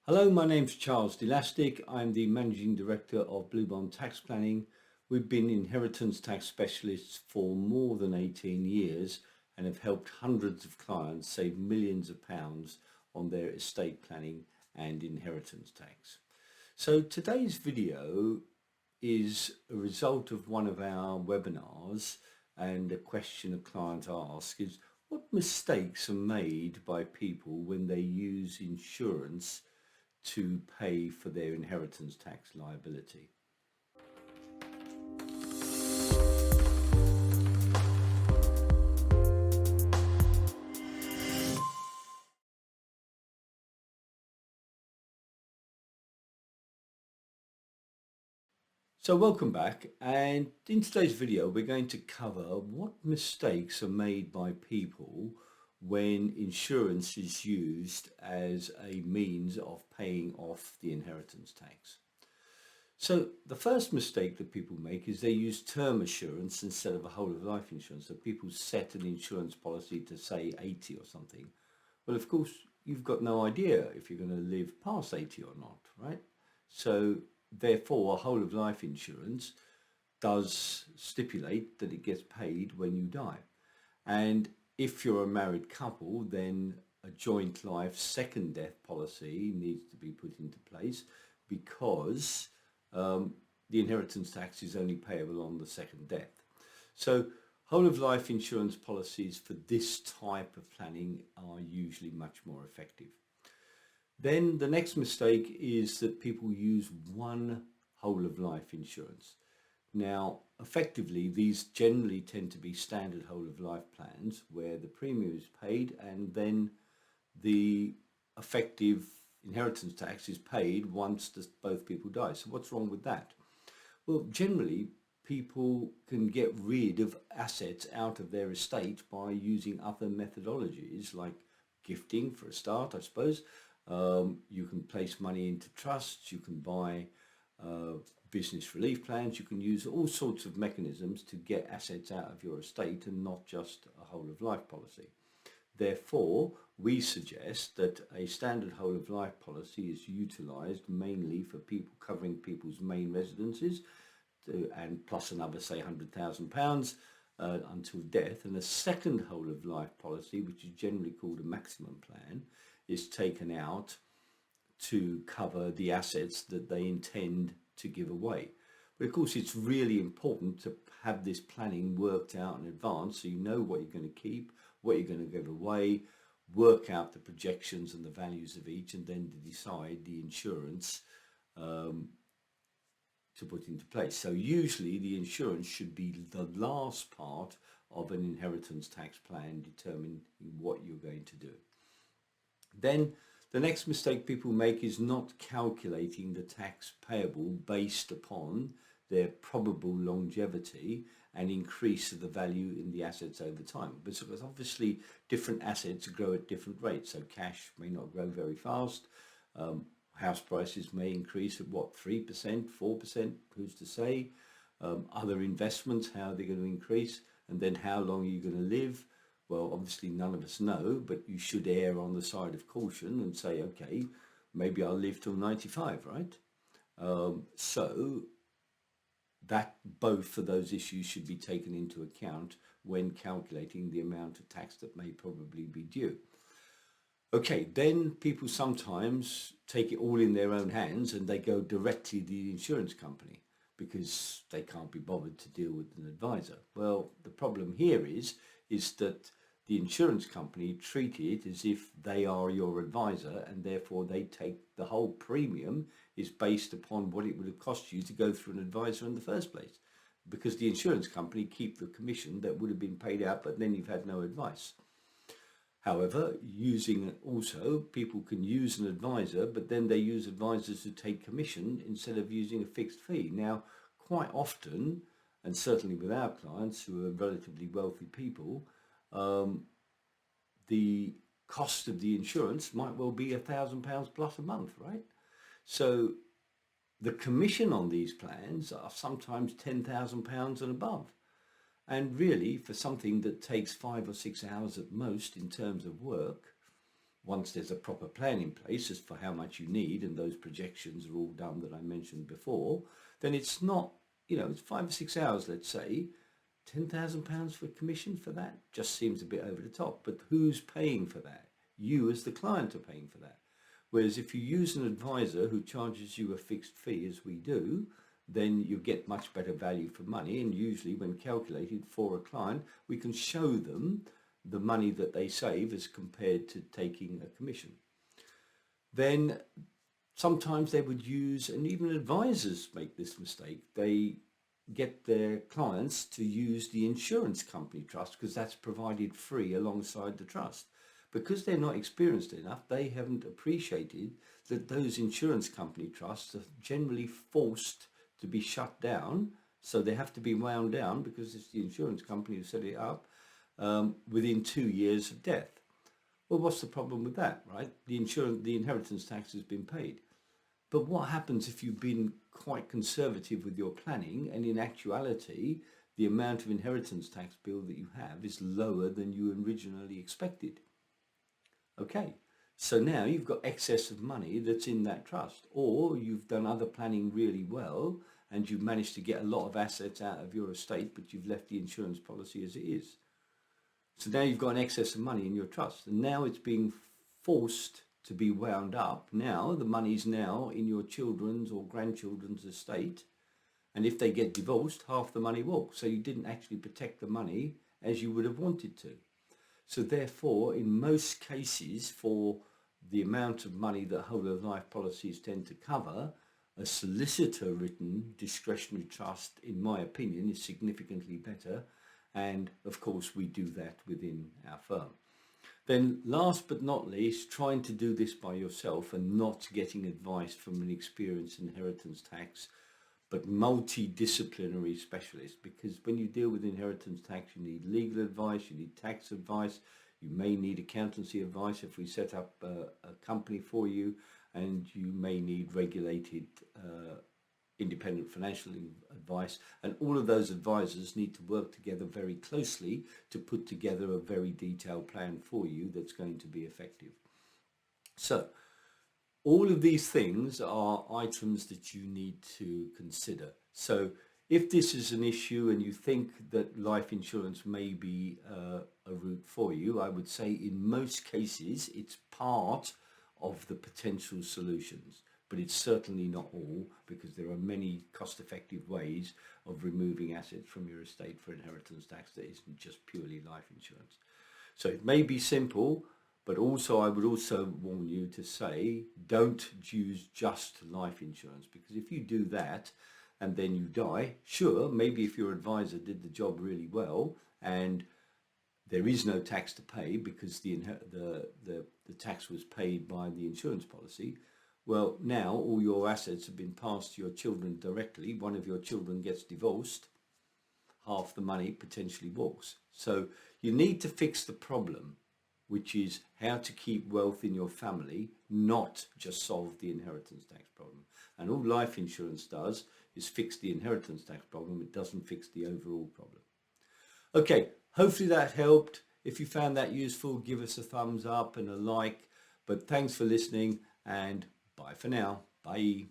Hello, my name's Charles Delastic. I'm the Managing Director of Blue Bond Tax Planning. We've been inheritance tax specialists for more than 18 years and have helped hundreds of clients save millions of pounds on their estate planning and inheritance tax. So today's video is a result of one of our webinars, and a question a client asked is, what mistakes are made by people when they use insurance to pay for their inheritance tax liability? So welcome back, and in today's video we're going to cover what mistakes are made by people when insurance is used as a means of paying off the inheritance tax. So the first mistake that people make is they use term assurance instead of a whole of life insurance. So people set an insurance policy to say 80 or something. Well, of course, you've got no idea if you're going to live past 80 or not, right? So therefore, a whole of life insurance does stipulate that it gets paid when you die. And if you're a married couple, then a joint life second death policy needs to be put into place, because the inheritance tax is only payable on the second death. So whole of life insurance policies for this type of planning are usually much more effective. Then the next mistake is that people use one whole of life insurance. Now, effectively, these generally tend to be standard whole of life plans where the premium is paid and then the effective inheritance tax is paid once both people die. So what's wrong with that? Well, generally, people can get rid of assets out of their estate by using other methodologies, like gifting for a start, I suppose. You can place money into trusts, you can buy business relief plans, you can use all sorts of mechanisms to get assets out of your estate and not just a whole of life policy. Therefore, we suggest that a standard whole of life policy is utilised mainly for people covering people's main residences, and plus another, say, £100,000 until death. And a second whole of life policy, which is generally called a maximum plan, is taken out to cover the assets that they intend to give away. But of course, it's really important to have this planning worked out in advance, so you know what you're going to keep, what you're going to give away, work out the projections and the values of each, and then to decide the insurance to put into place. So usually the insurance should be the last part of an inheritance tax plan, determining what you're going to do. Then the next mistake people make is not calculating the tax payable based upon their probable longevity and increase of the value in the assets over time. Because obviously different assets grow at different rates. So cash may not grow very fast. House prices may increase at 3%, 4%, who's to say? Other investments, how are they going to increase? And then how long are you going to live? Well, obviously none of us know, but you should err on the side of caution and say, okay, maybe I'll live till 95, right? So that both of those issues should be taken into account when calculating the amount of tax that may probably be due. Okay, then people sometimes take it all in their own hands and they go directly to the insurance company because they can't be bothered to deal with an advisor. Well, the problem here is that the insurance company treat it as if they are your advisor, and therefore they take the whole premium is based upon what it would have cost you to go through an advisor in the first place, because the insurance company keep the commission that would have been paid out, but then you've had no advice. However, people can use an advisor, but then they use advisors who take commission instead of using a fixed fee. Now, quite often, and certainly with our clients who are relatively wealthy people, the cost of the insurance might well be £1,000 plus a month, right? So the commission on these plans are sometimes £10,000 and above. And really, for something that takes 5 or 6 hours at most in terms of work, once there's a proper plan in place as for how much you need, and those projections are all done that I mentioned before, then it's not, it's 5 or 6 hours, let's say. £10,000 for commission for that just seems a bit over the top. But who's paying for that? You as the client are paying for that. Whereas if you use an advisor who charges you a fixed fee, as we do, then you get much better value for money. And usually when calculated for a client, we can show them the money that they save as compared to taking a commission. Then sometimes they would use, and even advisors make this mistake, they get their clients to use the insurance company trust because that's provided free alongside the trust. Because they're not experienced enough, they haven't appreciated that those insurance company trusts are generally forced to be shut down. So they have to be wound down because it's the insurance company who set it up within 2 years of death. Well, what's the problem with that, right? The inheritance tax has been paid. But what happens if you've been quite conservative with your planning and in actuality, the amount of inheritance tax bill that you have is lower than you originally expected? Okay, so now you've got excess of money that's in that trust, or you've done other planning really well and you've managed to get a lot of assets out of your estate, but you've left the insurance policy as it is. So now you've got an excess of money in your trust, and now it's being forced to be wound up. Now the money's now in your children's or grandchildren's estate, and if they get divorced, half the money walks. So you didn't actually protect the money as you would have wanted to. So therefore, in most cases, for the amount of money that whole of life policies tend to cover, a solicitor written discretionary trust, in my opinion, is significantly better. And of course, we do that within our firm. Then last but not least, trying to do this by yourself and not getting advice from an experienced inheritance tax, but multidisciplinary specialist, because when you deal with inheritance tax, you need legal advice, you need tax advice, you may need accountancy advice if we set up a company for you, and you may need regulated independent financial advice, and all of those advisors need to work together very closely to put together a very detailed plan for you that's going to be effective. So all of these things are items that you need to consider. So if this is an issue and you think that life insurance may be a route for you, I would say in most cases it's part of the potential solutions, but it's certainly not all, because there are many cost-effective ways of removing assets from your estate for inheritance tax that isn't just purely life insurance. So it may be simple, but also I would also warn you to say, don't use just life insurance, because if you do that and then you die, sure, maybe if your advisor did the job really well and there is no tax to pay because the tax was paid by the insurance policy, well, now all your assets have been passed to your children directly. One of your children gets divorced, half the money potentially walks. So you need to fix the problem, which is how to keep wealth in your family, not just solve the inheritance tax problem. And all life insurance does is fix the inheritance tax problem. It doesn't fix the overall problem. Okay, hopefully that helped. If you found that useful, give us a thumbs up and a like. But thanks for listening, and bye for now. Bye.